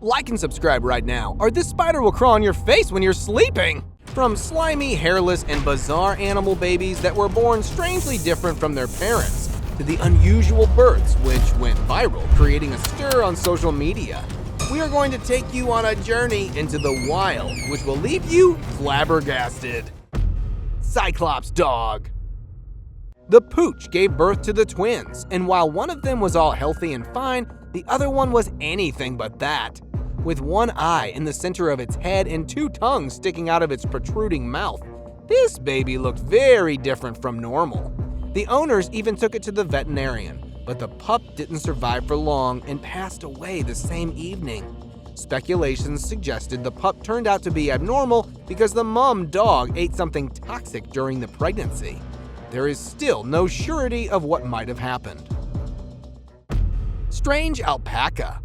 Like and subscribe right now, or this spider will crawl on your face when you're sleeping! From slimy, hairless, and bizarre animal babies that were born strangely different from their parents, to the unusual births which went viral, creating a stir on social media. We are going to take you on a journey into the wild, which will leave you flabbergasted. Cyclops Dog. The pooch gave birth to the twins, and while one of them was all healthy and fine, the other one was anything but that. With one eye in the center of its head and two tongues sticking out of its protruding mouth, this baby looked very different from normal. The owners even took it to the veterinarian, but the pup didn't survive for long and passed away the same evening. Speculations suggested the pup turned out to be abnormal because the mom dog ate something toxic during the pregnancy. There is still no surety of what might have happened. Strange alpaca.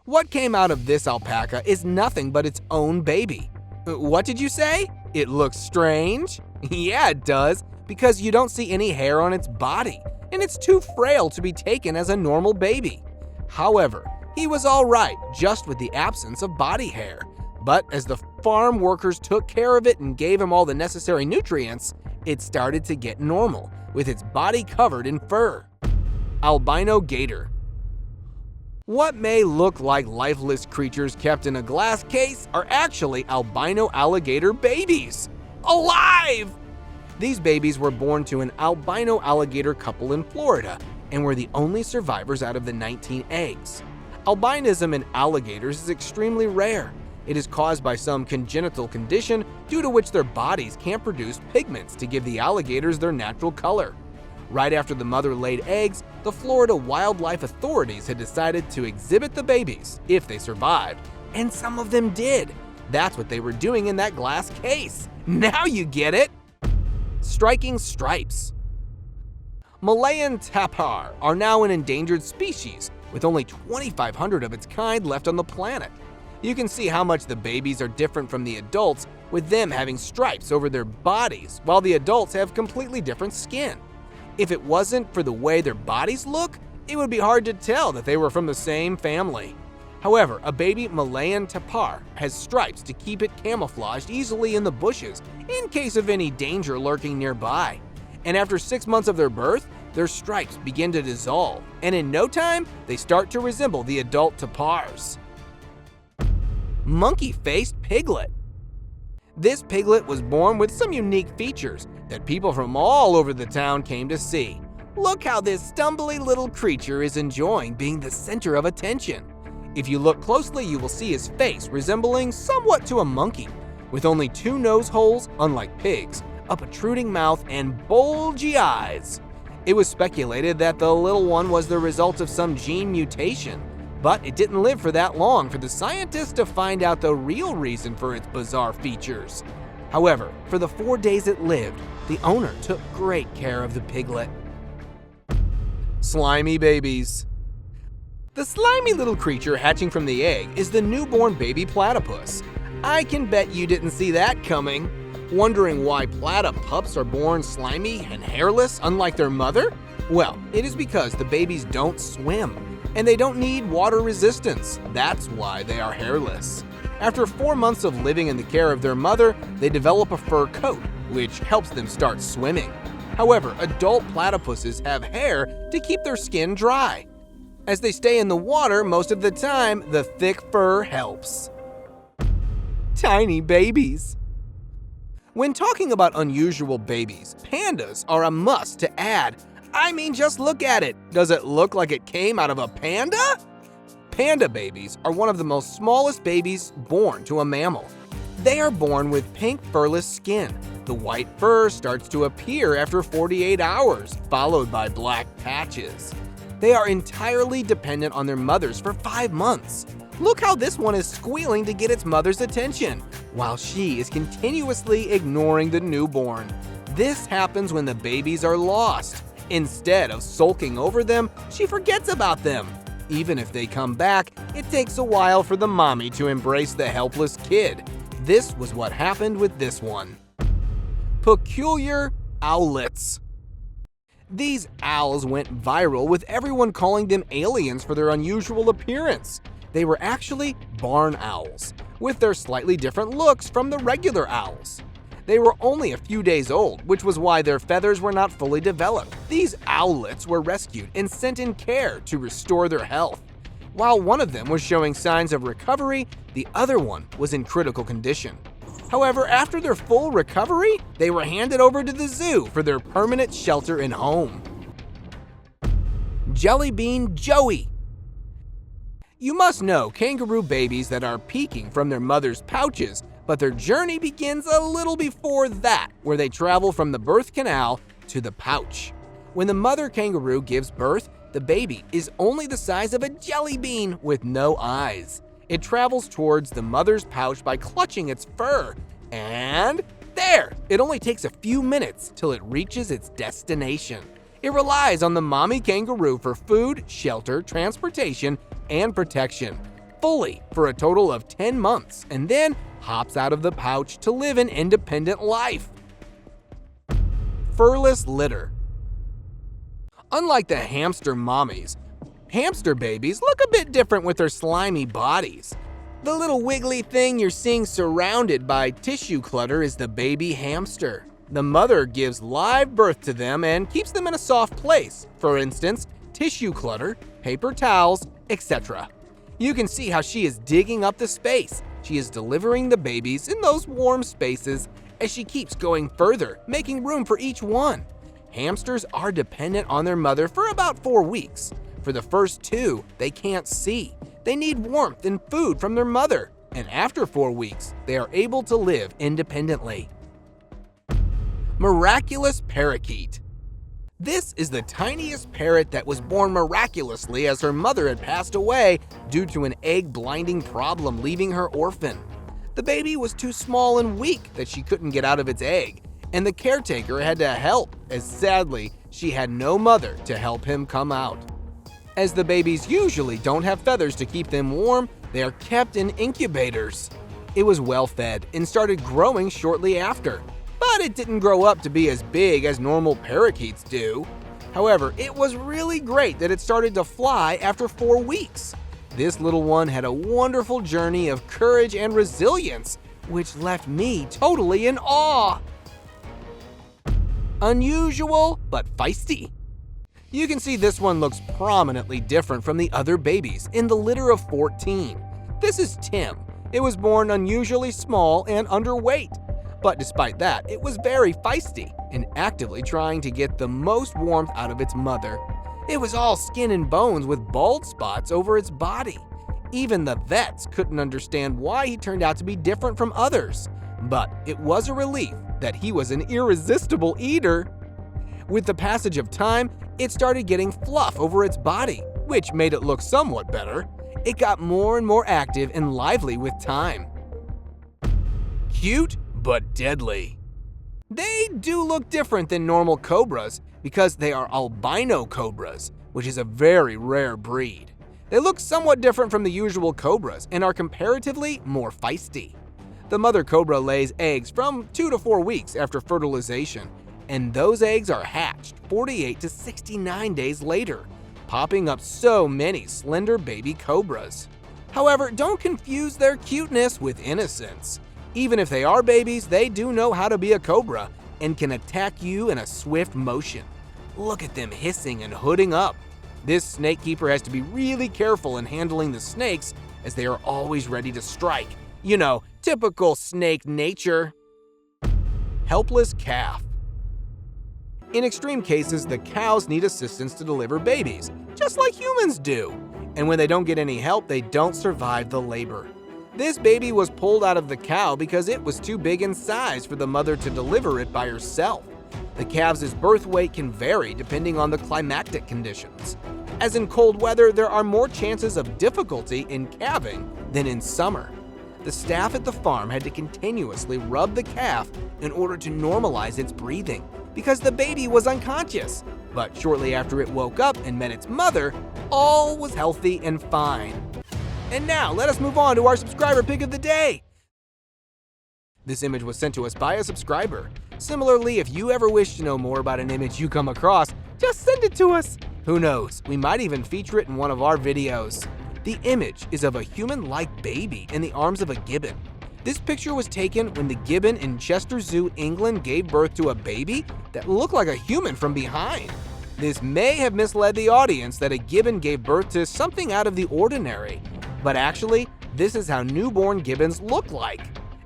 What came out of this alpaca is nothing but its own baby. What did you say? It looks strange? Yeah, it does, because you don't see any hair on its body, and it's too frail to be taken as a normal baby. However, he was all right just with the absence of body hair. But as the farm workers took care of it and gave him all the necessary nutrients, it started to get normal, with its body covered in fur. Albino Gator. What may look like lifeless creatures kept in a glass case are actually albino alligator babies. Alive! These babies were born to an albino alligator couple in Florida and were the only survivors out of the 19 eggs. Albinism in alligators is extremely rare. It is caused by some congenital condition due to which their bodies can't produce pigments to give the alligators their natural color. Right after the mother laid eggs, the Florida wildlife authorities had decided to exhibit the babies if they survived, and some of them did. That's what they were doing in that glass case. Now you get it! Striking stripes. Malayan Tapar are now an endangered species, with only 2,500 of its kind left on the planet. You can see how much the babies are different from the adults, with them having stripes over their bodies, while the adults have completely different skin. If it wasn't for the way their bodies look, it would be hard to tell that they were from the same family. However, a baby Malayan Tapar has stripes to keep it camouflaged easily in the bushes in case of any danger lurking nearby. And after 6 months of their birth, their stripes begin to dissolve, and in no time, they start to resemble the adult Tapars. Monkey-faced Piglet. This piglet was born with some unique features that people from all over the town came to see. Look how this stumbly little creature is enjoying being the center of attention. If you look closely, you will see his face resembling somewhat to a monkey, with only 2 nose holes, unlike pigs, a protruding mouth, and bulgy eyes. It was speculated that the little one was the result of some gene mutation, but it didn't live for that long for the scientists to find out the real reason for its bizarre features. However, for the 4 days it lived, the owner took great care of the piglet. Slimey Babies. The slimy little creature hatching from the egg is the newborn baby platypus. I can bet you didn't see that coming. Wondering why platypups are born slimy and hairless unlike their mother? Well, it is because the babies don't swim, and they don't need water resistance. That's why they are hairless. After 4 months of living in the care of their mother, they develop a fur coat, which helps them start swimming. However, adult platypuses have hair to keep their skin dry. As they stay in the water most of the time, the thick fur helps. Tiny babies. When talking about unusual babies, pandas are a must to add. I mean, just look at it. Does it look like it came out of a panda? Panda babies are one of the most smallest babies born to a mammal. They are born with pink furless skin. The white fur starts to appear after 48 hours, followed by black patches. They are entirely dependent on their mothers for 5 months. Look how this one is squealing to get its mother's attention, while she is continuously ignoring the newborn. This happens when the babies are lost. Instead of sulking over them, she forgets about them. Even if they come back, it takes a while for the mommy to embrace the helpless kid. This was what happened with this one. Peculiar owlets. These owls went viral with everyone calling them aliens for their unusual appearance. They were actually barn owls, with their slightly different looks from the regular owls. They were only a few days old, which was why their feathers were not fully developed. These owlets were rescued and sent in care to restore their health. While one of them was showing signs of recovery, the other one was in critical condition. However, after their full recovery, they were handed over to the zoo for their permanent shelter and home. Jelly Bean Joey. You must know kangaroo babies that are peeking from their mother's pouches, but their journey begins a little before that, where they travel from the birth canal to the pouch. When the mother kangaroo gives birth, the baby is only the size of a jelly bean with no eyes. It travels towards the mother's pouch by clutching its fur, and there! It only takes a few minutes till it reaches its destination. It relies on the mommy kangaroo for food, shelter, transportation, and protection, fully for a total of 10 months, and then hops out of the pouch to live an independent life. Furless litter. Unlike the hamster mommies, hamster babies look a bit different with their slimy bodies. The little wiggly thing you're seeing surrounded by tissue clutter is the baby hamster. The mother gives live birth to them and keeps them in a soft place, for instance, tissue clutter, paper towels, etc. You can see how she is digging up the space. She is delivering the babies in those warm spaces as she keeps going further, making room for each one. Hamsters are dependent on their mother for about 4 weeks. For the first 2, they can't see. They need warmth and food from their mother, and after 4 weeks, they are able to live independently. Miraculous parakeet. This is the tiniest parrot that was born miraculously as her mother had passed away due to an egg blinding problem, leaving her orphan. The baby was too small and weak that she couldn't get out of its egg, and the caretaker had to help, as sadly she had no mother to help him come out. As the babies usually don't have feathers to keep them warm, they are kept in incubators. It was well fed and started growing shortly after, but it didn't grow up to be as big as normal parakeets do. However, it was really great that it started to fly after 4 weeks. This little one had a wonderful journey of courage and resilience, which left me totally in awe. Unusual but feisty. You can see this one looks prominently different from the other babies in the litter of 14. This is Tim. It was born unusually small and underweight. But despite that, it was very feisty and actively trying to get the most warmth out of its mother. It was all skin and bones with bald spots over its body. Even the vets couldn't understand why he turned out to be different from others. But it was a relief that he was an irresistible eater. With the passage of time, it started getting fluff over its body, which made it look somewhat better. It got more and more active and lively with time. Cute but deadly. They do look different than normal cobras because they are albino cobras, which is a very rare breed. They look somewhat different from the usual cobras and are comparatively more feisty. The mother cobra lays eggs from 2 to 4 weeks after fertilization, and those eggs are hatched 48 to 69 days later, popping up so many slender baby cobras. However, don't confuse their cuteness with innocence. Even if they are babies, they do know how to be a cobra and can attack you in a swift motion. Look at them hissing and hooding up. This snake keeper has to be really careful in handling the snakes as they are always ready to strike. You know, typical snake nature. Helpless calf. In extreme cases, the cows need assistance to deliver babies, just like humans do. And when they don't get any help, they don't survive the labor. This baby was pulled out of the cow because it was too big in size for the mother to deliver it by herself. The calves' birth weight can vary depending on the climatic conditions. As in cold weather, there are more chances of difficulty in calving than in summer. The staff at the farm had to continuously rub the calf in order to normalize its breathing because the baby was unconscious. But shortly after it woke up and met its mother, all was healthy and fine. And now, let us move on to our subscriber pick of the day. This image was sent to us by a subscriber. Similarly, if you ever wish to know more about an image you come across, just send it to us. Who knows, we might even feature it in one of our videos. The image is of a human-like baby in the arms of a gibbon. This picture was taken when the gibbon in Chester Zoo, England gave birth to a baby that looked like a human from behind. This may have misled the audience that a gibbon gave birth to something out of the ordinary, but actually, this is how newborn gibbons look like.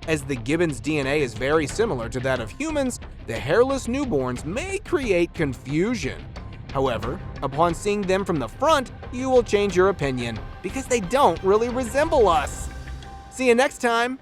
As the gibbon's DNA is very similar to that of humans, the hairless newborns may create confusion. However, upon seeing them from the front, you will change your opinion because they don't really resemble us. See you next time!